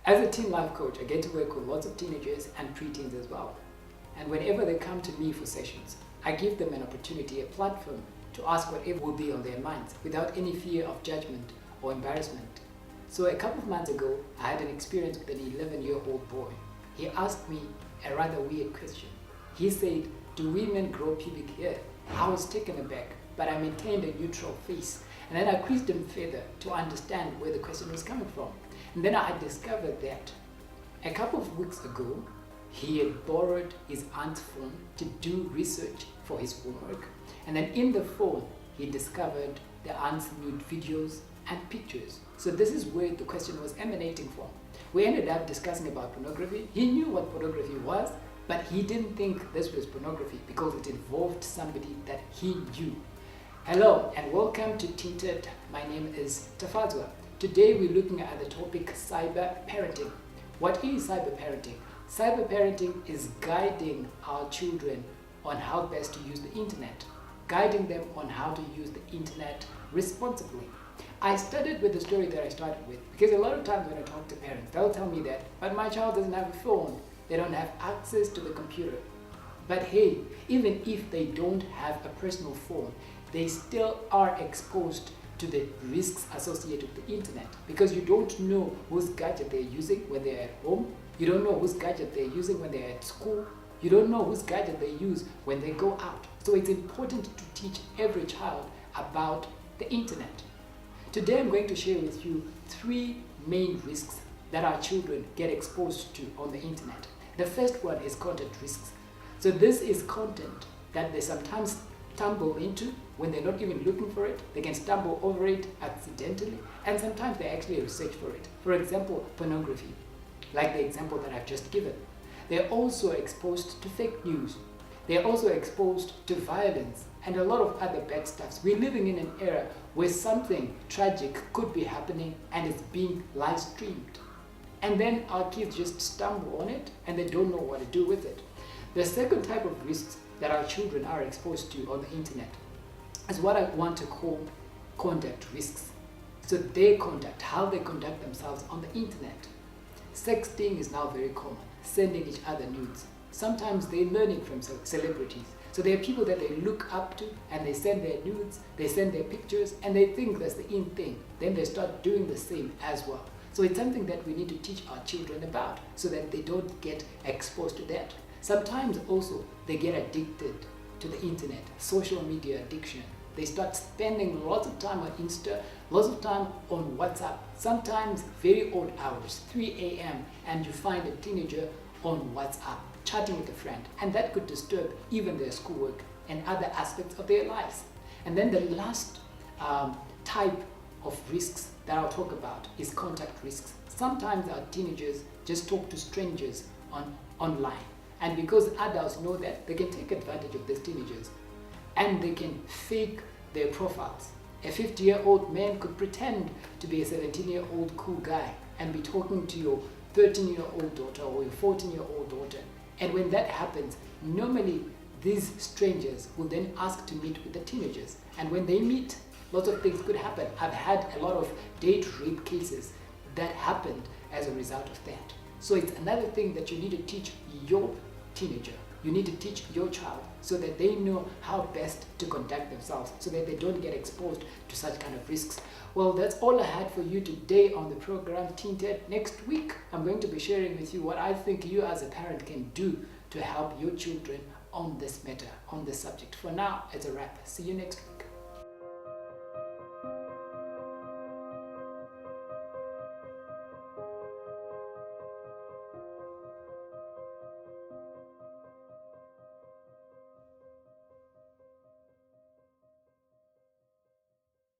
As a teen life coach, I get to work with lots of teenagers and preteens as well. And whenever they come to me for sessions, I give them an opportunity, a platform to ask whatever will be on their minds without any fear of judgment or embarrassment. So a couple of months ago, I had an experience with an 11-year-old boy. He asked me a rather weird question. He said, "Do women grow pubic hair?" I was taken aback, but I maintained a neutral face. And then I quizzed him further to understand where the question was coming from. And then I had discovered that a couple of weeks ago, he had borrowed his aunt's phone to do research for his homework. And then in the phone, he discovered the aunt's nude videos and pictures. So this is where the question was emanating from. We ended up discussing about pornography. He knew what pornography was, but he didn't think this was pornography because it involved somebody that he knew. Hello and welcome to Tinted. My name is Tafazwa. Today we're looking at the topic cyber parenting. What is cyber parenting? Cyber parenting is guiding our children on how best to use the internet, guiding them on how to use the internet responsibly. I started with the story that I started with because a lot of times when I talk to parents, they'll tell me that, but my child doesn't have a phone, they don't have access to the computer. But hey, even if they don't have a personal phone, they still are exposed to the risks associated with the internet because you don't know whose gadget they're using when they're at home. You don't know whose gadget they're using when they're at school. You don't know whose gadget they use when they go out. So it's important to teach every child about the internet. Today I'm going to share with you 3 main risks that our children get exposed to on the internet. The first one is content risks. So this is content that they sometimes stumble into when they're not even looking for it. They can stumble over it accidentally, and sometimes they actually research for it. For example, pornography, like the example that I've just given. They're also exposed to fake news. They're also exposed to violence and a lot of other bad stuff. We're living in an era where something tragic could be happening and it's being live streamed. And then our kids just stumble on it and they don't know what to do with it. The second type of risks that our children are exposed to on the internet is what I want to call conduct risks. So their conduct, how they conduct themselves on the internet. Sexting is now very common, sending each other nudes. Sometimes they're learning from celebrities. So there are people that they look up to and they send their nudes, they send their pictures, and they think that's the in thing. Then they start doing the same as well. So it's something that we need to teach our children about so that they don't get exposed to that. Sometimes also they get addicted to the internet, social media addiction. They start spending lots of time on Insta, lots of time on WhatsApp, sometimes very odd hours, 3 a.m. and you find a teenager on WhatsApp chatting with a friend, and that could disturb even their schoolwork and other aspects of their lives. And then the last type of risks that I'll talk about is contact risks. Sometimes our teenagers just talk to strangers online. And because adults know that, they can take advantage of these teenagers and they can fake their profiles. A 50-year-old man could pretend to be a 17-year-old cool guy and be talking to your 13-year-old daughter or your 14-year-old daughter. And when that happens, normally these strangers will then ask to meet with the teenagers. And when they meet, lots of things could happen. I've had a lot of date rape cases that happened as a result of that. So it's another thing that you need to teach your teenager. You need to teach your child so that they know how best to conduct themselves so that they don't get exposed to such kind of risks. Well, that's all I had for you today on the program Tinted. Next week, I'm going to be sharing with you what I think you as a parent can do to help your children on this matter, on this subject. For now, it's a wrap. See you next week.